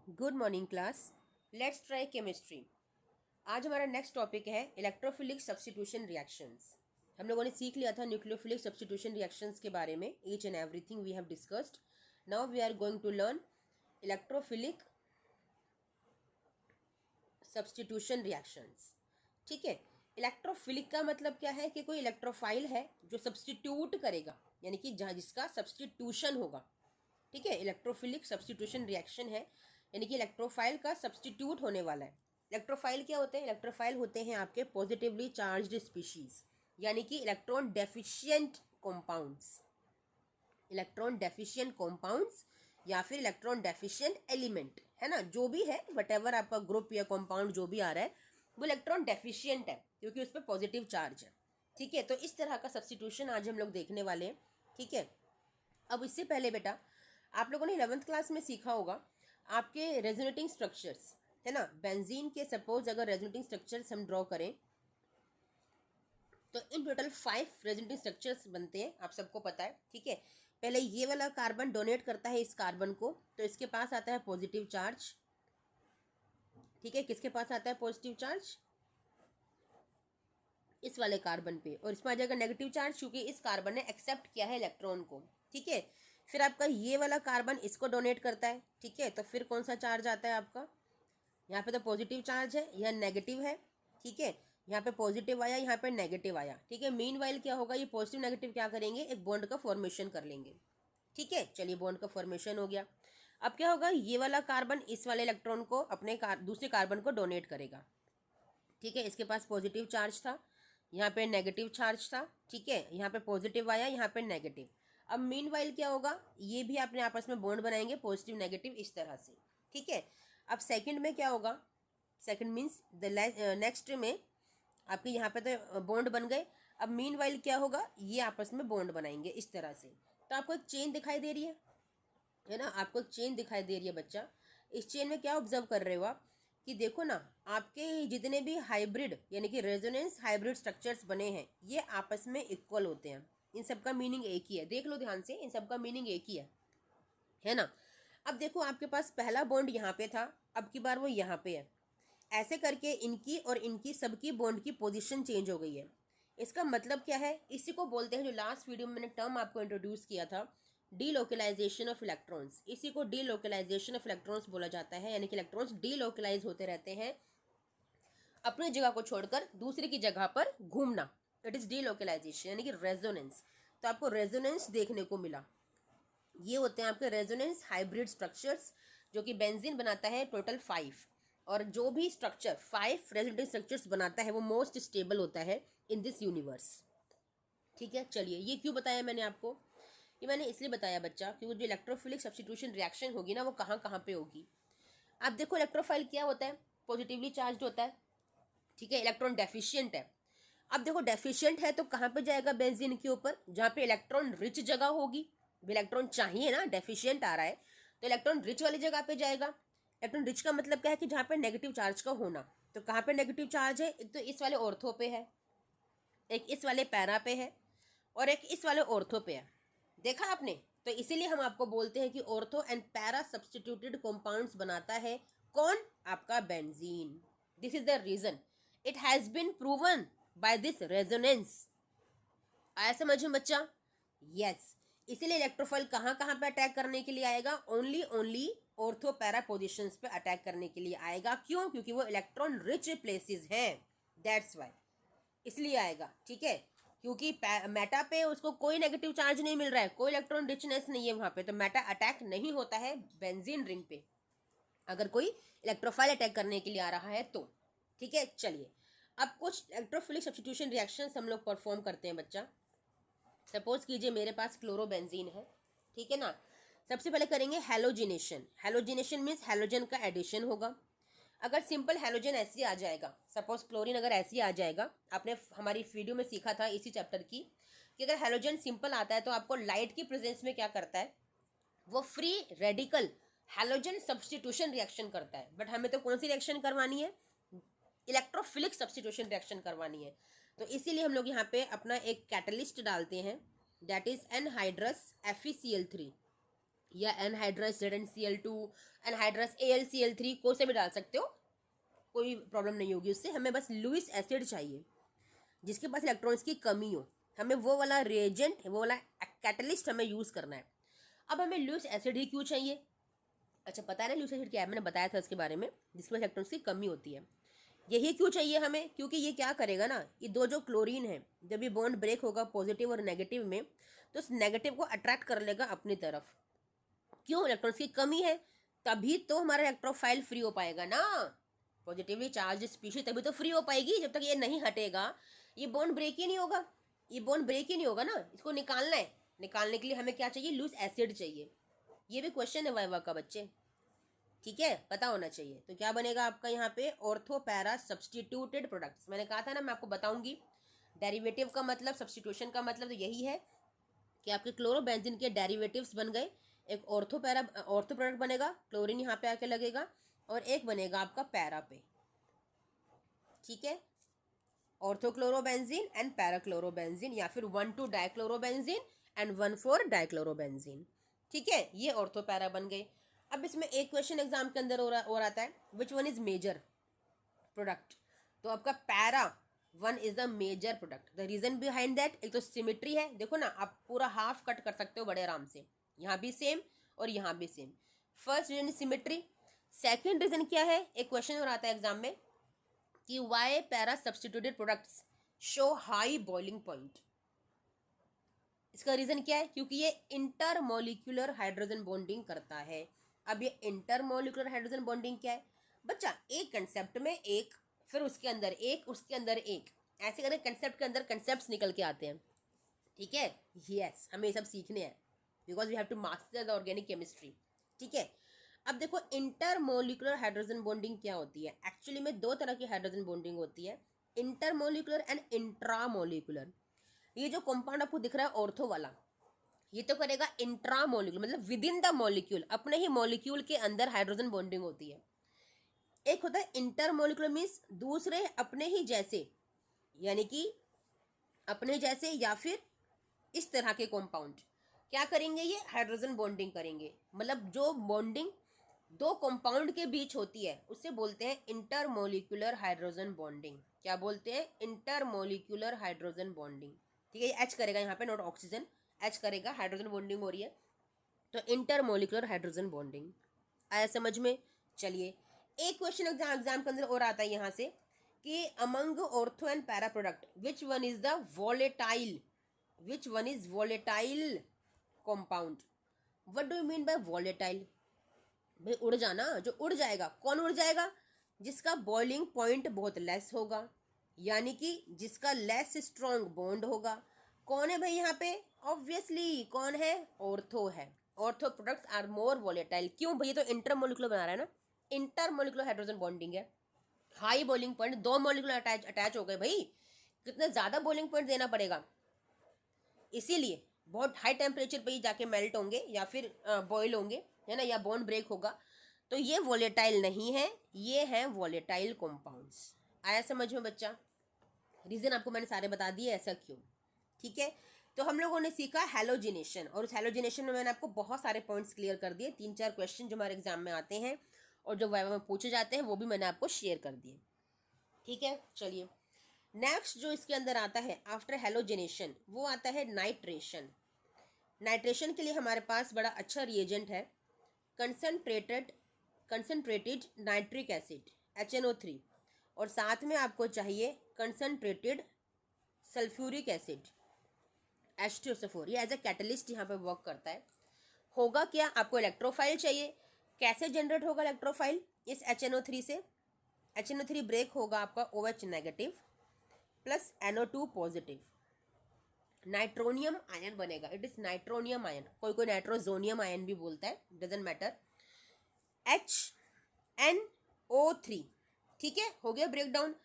Good morning class. Let's try chemistry. आज हमारा next topic है इलेक्ट्रोफिलिक सब्स्टिट्यूशन रिएक्शंस। हम लोगों ने सीख लिया था न्यूक्लियोफिलिक सब्स्टिट्यूशन रिएक्शंस के बारे में। Each and everything we have discussed. Now we are going to learn electrophilic substitution reactions. ठीक है। इलेक्ट्रोफिलिक का मतलब क्या है कि कोई इलेक्ट्रोफाइल है जो सब्स्टिट्यूट करेगा, यानी कि जिसका सब्स्टिट्यूशन होगा। ठीक है, इलेक्ट्रोफिलिक सब्स्टिट्यूशन रिएक्शन है, यानी कि इलेक्ट्रोफाइल का सब्स्टिट्यूट होने वाला है। इलेक्ट्रोफाइल क्या होते हैं? इलेक्ट्रोफाइल होते हैं आपके पॉजिटिवली चार्ज्ड स्पीशीज, यानी कि electron deficient compounds. Electron deficient compounds या फिर इलेक्ट्रॉन डेफिशिएंट एलिमेंट, है ना, जो भी है, वटेवर आपका ग्रुप या कंपाउंड जो भी आ रहा है वो इलेक्ट्रॉन डेफिशिएंट है क्योंकि उस पर पॉजिटिव चार्ज है। ठीक है, तो इस तरह का सब्स्टिट्यूशन आज हम लोग देखने वाले हैं। ठीक है, अब इससे पहले बेटा आप लोगों ने 11th क्लास में सीखा होगा आपके रेजोनेटिंग स्ट्रक्चर्स, है ना। बेंजीन के सपोज अगर रेजोनेटिंग स्ट्रक्चर्स हम ड्रॉ करें तो इन टोटल 5 रेजोनेटिंग स्ट्रक्चर्स बनते हैं, आप सबको पता है। ठीक है, पहले ये वाला कार्बन डोनेट करता है इस कार्बन को, तो इसके पास आता है पॉजिटिव चार्ज। ठीक है, किसके पास आता है पॉजिटिव चार्ज? इस वाले कार्बन पे, और इसमें आ जाएगा नेगेटिव चार्ज क्योंकि इस कार्बन ने एक्सेप्ट किया है इलेक्ट्रॉन को। ठीक है, फिर आपका ये वाला कार्बन इसको डोनेट करता है। ठीक है, तो फिर कौन सा चार्ज आता है आपका? यहाँ पे तो पॉजिटिव चार्ज है, यह नेगेटिव है। ठीक है, यहाँ पे पॉजिटिव आया, यहाँ पे नेगेटिव आया। ठीक है, मीनवाइल क्या होगा, ये पॉजिटिव नेगेटिव क्या करेंगे, एक बॉन्ड का फॉर्मेशन कर लेंगे। ठीक है, चलिए बॉन्ड का फॉर्मेशन हो गया। अब क्या होगा, ये वाला कार्बन इस वाले इलेक्ट्रॉन को अपने दूसरे कार्बन को डोनेट करेगा। ठीक है, इसके पास पॉजिटिव चार्ज था, यहाँ पे नेगेटिव चार्ज था। ठीक है, यहाँ पे पॉजिटिव आया, यहाँ पे नेगेटिव। अब मीनवाइल क्या होगा, ये भी अपने आपस में बॉन्ड बनाएंगे, पॉजिटिव नेगेटिव इस तरह से। ठीक है, अब सेकंड में क्या होगा, सेकंड मीन्स द नेक्स्ट में आपके यहाँ पे तो बॉन्ड बन गए। अब मीनवाइल क्या होगा, ये आपस में बॉन्ड बनाएंगे इस तरह से। तो आपको एक चेन दिखाई दे रही है ना, आपको एक चेन दिखाई दे रही है बच्चा। इस चेन में क्या ऑब्जर्व कर रहे हो आप कि देखो ना, आपके जितने भी हाइब्रिड यानी कि रेजोनेंस हाइब्रिड स्ट्रक्चर्स बने हैं ये आपस में इक्वल होते हैं। इन सब का मीनिंग एक ही है, देख लो ध्यान से, इन सब का मीनिंग एक ही है ना। अब देखो आपके पास पहला बॉन्ड यहाँ पे था, अब की बार वो यहाँ पे है। ऐसे करके इनकी और इनकी सबकी बॉन्ड की पोजीशन चेंज हो गई है। इसका मतलब क्या है, इसी को बोलते हैं, जो लास्ट वीडियो में मैंने टर्म आपको इंट्रोड्यूस किया था, डीलोकलाइजेशन ऑफ इलेक्ट्रॉन्स। इसी को डीलोकलाइजेशन ऑफ इलेक्ट्रॉन्स बोला जाता है, यानी कि इलेक्ट्रॉन्स डीलोकलाइज होते रहते हैं, अपनी जगह को छोड़कर दूसरी की जगह पर घूमना। इट इज डीलोकलाइजेशन यानी कि रेजोनेंस। तो आपको रेजोनेंस देखने को मिला। ये होते हैं आपके रेजोनेंस हाइब्रिड स्ट्रक्चर्स, जो कि बेंजीन बनाता है टोटल 5। और जो भी स्ट्रक्चर 5 रेजोनेटिंग स्ट्रक्चर्स बनाता है वो मोस्ट स्टेबल होता है इन दिस यूनिवर्स। ठीक है, चलिए ये क्यों बताया मैंने आपको? ये मैंने इसलिए बताया बच्चा क्योंकि जो इलेक्ट्रोफिलिक सब्स्टिट्यूशन रिएक्शन होगी ना वो कहाँ कहाँ पे होगी। आप देखो इलेक्ट्रोफाइल क्या होता है, पॉजिटिवली चार्ज होता है। ठीक है, इलेक्ट्रॉन डेफिशिएंट है। अब देखो डेफिशिएंट है तो कहाँ पे जाएगा बेंजीन के ऊपर, जहाँ पे इलेक्ट्रॉन रिच जगह होगी। इलेक्ट्रॉन चाहिए ना, डेफिशिएंट आ रहा है तो इलेक्ट्रॉन रिच वाली जगह पे जाएगा। इलेक्ट्रॉन रिच का मतलब क्या है कि जहाँ पे नेगेटिव चार्ज का होना। तो कहाँ पे नेगेटिव चार्ज है, एक तो इस वाले ऑर्थो पे है, एक इस वाले पैरा पे है, और एक इस वाले ऑर्थो पे है। देखा आपने? तो इसीलिए हम आपको बोलते हैं कि ortho and para substituted compounds बनाता है कौन? आपका benzene. This is the reason, it has been proven by this resonance. आया समझ में बच्चा? यस, इसीलिए इलेक्ट्रोफाइल कहाँ कहाँ पे अटैक करने के लिए आएगा? Only only ortho para positions पे अटैक करने के लिए आएगा। क्यों? क्योंकि वो इलेक्ट्रॉन रिच प्लेसेस हैं, दैट्स वाई, इसलिए आएगा। ठीक है, क्योंकि मेटा पे उसको कोई नेगेटिव चार्ज नहीं मिल रहा है, कोई इलेक्ट्रॉन रिचनेस नहीं है वहां पे, तो मेटा अटैक नहीं होता है बेंजीन रिंग पे अगर कोई इलेक्ट्रोफाइल अटैक करने के लिए आ रहा है तो। ठीक है, चलिए अब कुछ इलेक्ट्रोफिलिक सब्स्टिट्यूशन रिएक्शंस हम लोग परफॉर्म करते हैं बच्चा। सपोज कीजिए मेरे पास क्लोरोबेंजीन है, ठीक है ना। सबसे पहले करेंगे हेलोजिनेशन। हेलोजिनेशन मीन्स हेलोजन का एडिशन होगा। अगर सिंपल हेलोजन ऐसे आ जाएगा, सपोज क्लोरीन अगर ऐसे आ जाएगा, आपने हमारी वीडियो में सीखा था इसी चैप्टर की कि अगर हेलोजन सिंपल आता है तो आपको लाइट की प्रेजेंस में क्या करता है, वो free radical halogen substitution reaction करता है। बट हमें तो कौन सी रिएक्शन करवानी है? इलेक्ट्रोफिलिक सब्स्टिट्यूशन रिएक्शन करवानी है। तो इसीलिए हम लोग यहाँ पे अपना एक कैटलिस्ट डालते हैं, दैट इज एनहाइड्रस FeCl3। या एनहाइड्रस ZnCl2, एनहाइड्रस AlCl3, कोई से भी डाल सकते हो, कोई प्रॉब्लम नहीं होगी उससे। हमें बस लुईस एसिड चाहिए जिसके पास इलेक्ट्रॉन्स की कमी हो, हमें वो वाला रिएजेंट, वो वाला कैटलिस्ट हमें यूज़ करना है। अब हमें लुईस एसिड ही क्यों चाहिए? अच्छा, पता है ना लुईस एसिड क्या है, मैंने बताया था इसके बारे में, जिसके पास इलेक्ट्रॉन्स की कमी होती है। यही क्यों चाहिए हमें? क्योंकि ये क्या करेगा ना, ये दो जो क्लोरीन है, जब ये बॉन्ड ब्रेक होगा पॉजिटिव और नेगेटिव में, तो उस नेगेटिव को अट्रैक्ट कर लेगा अपनी तरफ। क्यों? इलेक्ट्रॉन्स की कमी है, तभी तो हमारा इलेक्ट्रोफाइल फ्री हो पाएगा ना। पॉजिटिवली चार्ज स्पीशीज तभी तो फ्री हो पाएगी, जब तक ये नहीं हटेगा ये बॉन्ड ब्रेक ही नहीं होगा। ये बॉन्ड ब्रेक ही नहीं होगा ना, इसको निकालना है। निकालने के लिए हमें क्या चाहिए? लूज एसिड चाहिए। ये भी क्वेश्चन है वाइवा का बच्चे, ठीक है, पता होना चाहिए। तो क्या बनेगा आपका यहाँ पे? Ortho para substituted products. मैंने कहा था ना, मैं आपको बताऊंगी डेरिवेटिव का मतलब, सब्सटीट्यूशन का मतलब तो यही है कि आपके क्लोरोबेंजीन के डेरिवेटिव्स बन गए। एक ऑर्थो प्रोडक्ट बनेगा, क्लोरीन यहाँ पे आके लगेगा, और एक बनेगा आपका पैरा पे, ठीक है, ऑर्थोक्लोरोबेंजीन एंड पैराक्लोरोबेंजीन, या फिर 1,2 डाइक्लोरोबेंजीन एंड 1,4 डाइक्लोरोबेंजीन, ठीक है। ये ऑर्थो पैरा बन गए। अब इसमें एक क्वेश्चन एग्जाम के अंदर और आता है, which one is major product. तो आपका para one is the major product. The reason behind that, एक तो सिमेट्री है, देखो ना आप पूरा हाफ कट कर सकते हो बड़े आराम से, यहाँ भी सेम और यहाँ भी same. First reason symmetry. Second reason क्या है, एक क्वेश्चन और आता है एग्जाम में कि why para substituted products show high boiling point. इसका रीजन क्या है? क्योंकि ये इंटरमोलिकुलर हाइड्रोजन बॉन्डिंग करता है। अब ये इंटरमोलिकुलर हाइड्रोजन बॉन्डिंग क्या है बच्चा? एक कंसेप्ट में एक, फिर उसके अंदर एक, उसके अंदर एक, ऐसे करके कंसेप्ट के अंदर कंसेप्ट निकल के आते हैं, ठीक है। यस, हमें ये सब सीखने हैं, because we have to master the organic chemistry, ठीक है। अब देखो, इंटरमोलिकुलर हाइड्रोजन बॉन्डिंग क्या होती है? एक्चुअली में दो तरह की हाइड्रोजन बॉन्डिंग होती है, इंटरमोलिकुलर एंड इंट्रामोलिकुलर। ये जो कंपाउंड आपको दिख रहा है ऑर्थो वाला, ये तो करेगा इंट्रामोलिकुलर, मतलब विद इन द मॉलिक्यूल, अपने ही मॉलिक्यूल के अंदर हाइड्रोजन बॉन्डिंग होती है। एक होता है इंटरमोलिकुलर, मीन्स दूसरे अपने ही जैसे, यानी कि अपने जैसे या फिर इस तरह के कंपाउंड क्या करेंगे? ये हाइड्रोजन बॉन्डिंग करेंगे। मतलब जो बॉन्डिंग दो कंपाउंड के बीच होती है उसे बोलते हैं इंटरमोलिकुलर हाइड्रोजन बॉन्डिंग। क्या बोलते हैं? इंटरमोलिकुलर हाइड्रोजन बॉन्डिंग, ठीक है। एच करेगा यहाँ पे, नॉट ऑक्सीजन, एच करेगा, हाइड्रोजन बॉन्डिंग हो रही है, तो इंटरमोलिकुलर हाइड्रोजन बॉन्डिंग। आया समझ में? चलिए, एक क्वेश्चन एग्जाम के अंदर और आता है यहाँ से कि among ortho and para product which one is the volatile, which one is volatile compound. What do you mean by volatile? भाई उड़ जाना, जो उड़ जाएगा। कौन उड़ जाएगा? जिसका बॉइलिंग पॉइंट बहुत लेस होगा, यानी कि जिसका लेस स्ट्रॉन्ग बॉन्ड होगा। कौन है भाई यहाँ पे? ऑब्वियसली कौन है? ऑर्थो है। Ortho products are more volatile. क्यों भैया? तो इंटरमोलिकुलर बना रहा है ना, इंटरमोलिकुलर हाइड्रोजन बॉन्डिंग है, हाई बॉइलिंग पॉइंट, दो मोलिकुलर अटैच हो गए भाई, कितना ज़्यादा बॉइलिंग पॉइंट देना पड़ेगा, इसीलिए बहुत हाई टेम्परेचर पे ही जाके मेल्ट होंगे या फिर बॉयल होंगे, है ना, या बॉन्ड ब्रेक होगा। तो ये वॉलेटाइल नहीं है, ये हैं वॉलेटाइल कंपाउंड्स। आया समझ में बच्चा? रीज़न आपको मैंने सारे बता दिए ऐसा क्यों, ठीक है। तो हम लोगों ने सीखा हैलोजिनेशन, और उस हैलोजिनेशन में मैंने आपको बहुत सारे पॉइंट्स क्लियर कर दिए। 3-4 क्वेश्चन जो हमारे एग्जाम में आते हैं और जो वाइवा में पूछे जाते हैं वो भी मैंने आपको शेयर कर दिए, ठीक है। चलिए, नेक्स्ट जो इसके अंदर आता है आफ्टर हेलोजेनेशन, वो आता है नाइट्रेशन। नाइट्रेशन के लिए हमारे पास बड़ा अच्छा रिएजेंट है, कंसनट्रेटेड नाइट्रिक एसिड HNO3, और साथ में आपको चाहिए कंसनट्रेटेड सल्फ्यूरिक एसिड H2SO4। ये एज ए कैटलिस्ट यहाँ पे वर्क करता है। होगा क्या? आपको इलेक्ट्रोफाइल चाहिए। कैसे जनरेट होगा इलेक्ट्रोफाइल? इस HNO3 से। HNO3 ब्रेक होगा आपका OH negative plus NO2 positive, nitronium ion बनेगा। इट इज नाइट्रोनियम आयन, कोई कोई नाइट्रोजोनियम आयन भी बोलता है, डजेंट मैटर। HNO3, ठीक है, हो गया ब्रेक डाउन।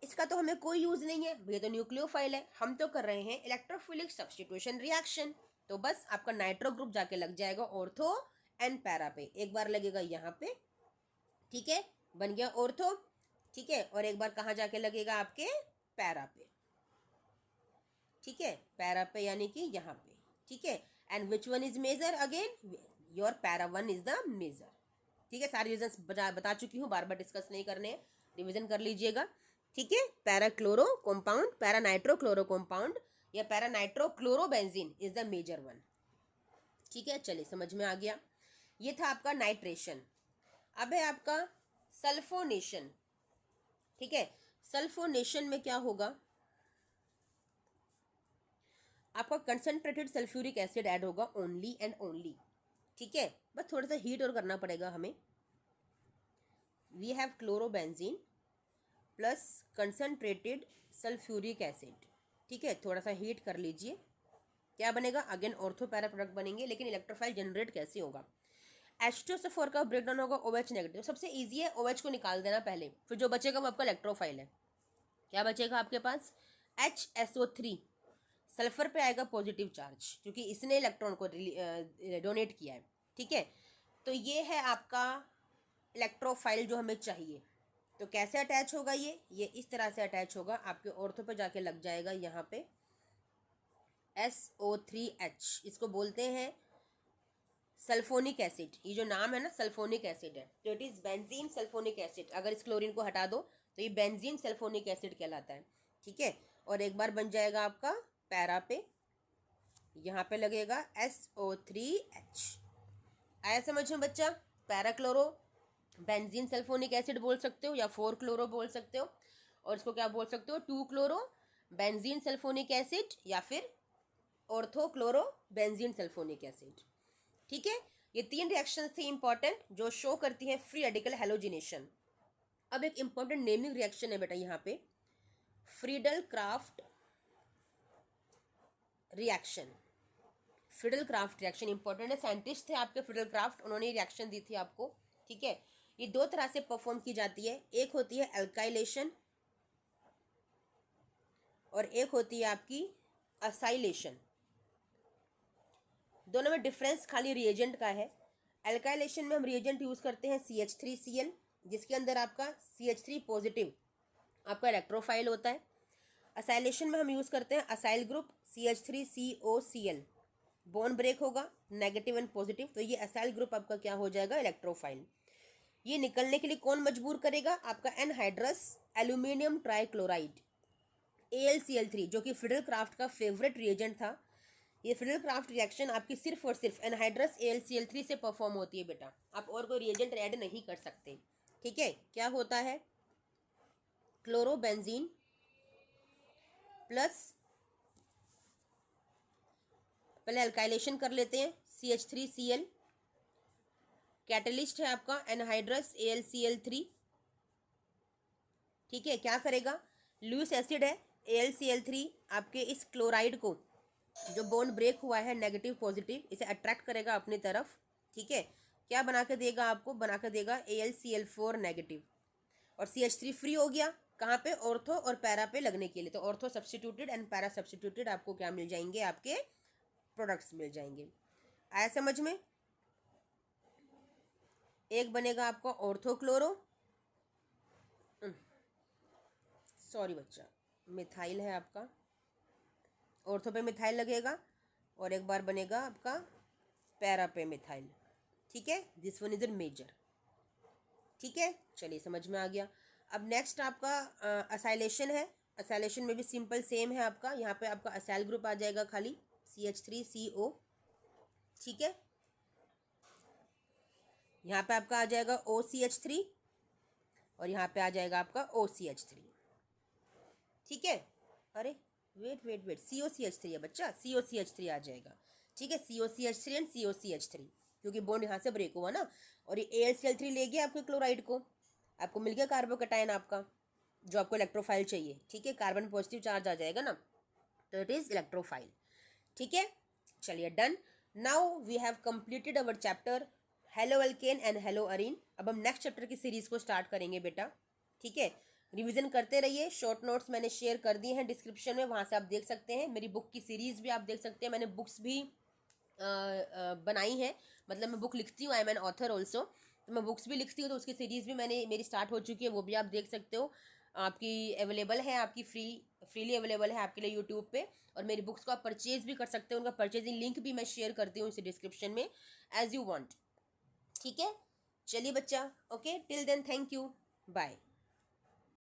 इसका तो हमें कोई यूज नहीं है, ये तो न्यूक्लियोफाइल है, हम तो कर रहे हैं इलेक्ट्रोफिलिक सब्स्टिट्यूशन रिएक्शन। तो बस आपका नाइट्रो ग्रुप जाके लग जाएगा ऑर्थो एंड पैरा पे, एक बार लगेगा यहाँ पे, ठीक है, बन गया ऑर्थो, ठीक है, और एक बार कहाँ जाके लगेगा? आपके पैरा पे, ठीक है, पैरा पे यानी कि यहाँ पे, ठीक है। And which one is major? Again your para 1 is the major. ठीक है, सारे रीजंस बता चुकी हूँ, बार बार डिस्कस नहीं करने, रिविजन कर लीजिएगा। ठीक है, para chloro compound, para nitro chloro compound या para nitro chlorobenzene is the major one. ठीक है, चलिए समझ में आ गया। ये था आपका नाइट्रेशन। अब है आपका सल्फोनेशन। ठीक है, सल्फोनेशन में क्या होगा, आपका कंसंट्रेटेड सल्फ्यूरिक एसिड ऐड होगा ओनली एंड ओनली। ठीक है, बस थोड़ा सा हीट और करना पड़ेगा हमें। We have chlorobenzene plus concentrated sulphuric acid. ठीक है, थोड़ा सा हीट कर लीजिए, क्या बनेगा, अगेन ऑर्थो पैरा प्रोडक्ट बनेंगे, लेकिन इलेक्ट्रोफाइल जनरेट कैसे होगा, H2SO4 का ब्रेकडाउन होगा OH नेगेटिव। सबसे इजी है OH को निकाल देना पहले, फिर जो बचेगा वो आपका इलेक्ट्रोफाइल है। क्या बचेगा आपके पास, HSO3, सल्फर पे आएगा पॉजिटिव चार्ज क्योंकि इसने इलेक्ट्रॉन को डोनेट किया है। ठीक है, तो ये है आपका इलेक्ट्रोफाइल जो हमें चाहिए। तो कैसे अटैच होगा, ये इस तरह से अटैच होगा, आपके ऑर्थो पे जाके लग जाएगा यहाँ पे SO3H, इसको बोलते हैं सल्फोनिक एसिड। ये जो नाम है ना सल्फोनिक एसिड है, तो it is benzene sulphonic acid. अगर इस क्लोरीन को हटा दो तो ये बेंजीन सल्फोनिक एसिड कहलाता है। ठीक है, और एक बार बन जाएगा आपका पैरा पे, यहाँ पे लगेगा SO3H। आया समझ में बच्चा, para chloro benzene sulphonic acid बोल सकते हो या 4 क्लोरो बोल सकते हो, और इसको क्या बोल सकते हो, 2 क्लोरो बेंजीन सल्फोनिक एसिड या फिर ortho chloro benzene sulphonic acid. ठीक है, ये 3 रिएक्शन थी इंपॉर्टेंट जो शो करती है फ्री रेडिकल हेलोजिनेशन। अब एक इंपॉर्टेंट नेमिंग रिएक्शन है बेटा यहाँ पे, Friedel craft reaction. Friedel craft reaction important है, साइंटिस्ट थे आपके फ्रीडल क्राफ्ट, उन्होंने रिएक्शन दी थी आपको। ठीक है, ये 2 तरह से परफॉर्म की जाती है, एक होती है एल्काइलेशन और एक होती है आपकी असाइलेशन। दोनों में डिफरेंस खाली रिएजेंट का है। एल्काइलेशन में हम रिएजेंट यूज़ करते हैं CH3Cl, जिसके अंदर आपका CH3 पॉजिटिव आपका इलेक्ट्रोफाइल होता है। असाइलेशन में हम यूज़ करते हैं acyl group CH3COCl, bond break होगा नेगेटिव एंड पॉजिटिव, तो ये असाइल ग्रुप आपका क्या हो जाएगा, इलेक्ट्रोफाइल। ये निकलने के लिए कौन मजबूर करेगा, आपका एनहाइड्रस एल्यूमिनियम ट्राइक्लोराइड AlCl3, जो कि फ्रीडल क्राफ्ट का फेवरेट रिएजेंट था। ये फ्रीडल क्राफ्ट रिएक्शन आपकी सिर्फ और सिर्फ एनहाइड्रस AlCl3 से परफॉर्म होती है बेटा, आप और कोई रिएजेंट ऐड नहीं कर सकते। ठीक है, क्या होता है, क्लोरोबेंजीन प्लस, पहले अल्काइलेशन कर लेते हैं, CH3Cl, कैटलिस्ट है आपका एनहाइड्रस AlCl3। ठीक है, क्या करेगा, लुइस एसिड है AlCl3, आपके इस क्लोराइड को जो बॉन्ड ब्रेक हुआ है नेगेटिव पॉजिटिव, इसे अट्रैक्ट करेगा अपनी तरफ। ठीक है, क्या बना के देगा आपको, बना के देगा AlCl4 नेगेटिव, और CH3 फ्री हो गया कहाँ पे, ऑर्थो और पैरा पे लगने के लिए। तो ortho substituted and para substituted आपको क्या मिल जाएंगे, आपके प्रोडक्ट्स मिल जाएंगे। आया समझ में, एक बनेगा आपका ऑर्थो क्लोरो, सॉरी बच्चा, मिथाइल है आपका, ऑर्थो पे मिथाइल लगेगा, और एक बार बनेगा आपका पैरा पे मिथाइल। ठीक है, this one is a major. ठीक है, चलिए समझ में आ गया। अब नेक्स्ट आपका असाइलेशन है। असाइलेशन में भी सिंपल सेम है आपका, यहाँ पे आपका असाइल ग्रुप आ जाएगा खाली CH3CO। ठीक है, यहाँ पे आपका आ जाएगा OCH3 और यहाँ पे आ जाएगा आपका OCH3। ठीक है, अरे वेट वेट वेट, COCH3 है बच्चा, COCH3 आ जाएगा। ठीक है, COCH3 एंड COCH3, क्योंकि बॉन्ड यहाँ से ब्रेक हुआ ना, और ये AlCl3 ले गया आपके क्लोराइड को, आपको मिल गया कार्बोकटायन आपका जो आपको इलेक्ट्रोफाइल चाहिए। ठीक है, कार्बन पॉजिटिव चार्ज आ जाएगा ना, तो इट इज इलेक्ट्रोफाइल। ठीक है, चलिए done. Now we have completed our chapter halo alkane and halo arene. अब हम नेक्स्ट चैप्टर की सीरीज को स्टार्ट करेंगे बेटा। ठीक है, रिवीजन करते रहिए, शॉर्ट नोट्स मैंने शेयर कर दिए हैं डिस्क्रिप्शन में, वहाँ से आप देख सकते हैं। मेरी बुक की सीरीज़ भी आप देख सकते हैं, मैंने बुक्स भी बनाई है, मतलब मैं बुक लिखती हूँ, I am an author also, तो मैं बुक्स भी लिखती हूँ, तो उसकी सीरीज़ भी मैंने मेरी स्टार्ट हो चुकी है, वो भी आप देख सकते हो। आपकी अवेलेबल है, आपकी फ्रीली अवेलेबल है आपके लिए यूट्यूब पे। और मेरी बुक्स को आप परचेज भी कर सकते हो, उनका परचेजिंग लिंक भी मैं शेयर करती हूँ इस डिस्क्रिप्शन में, एज यू वांट। ठीक है, चलिए बच्चा, okay, till then thank you, bye.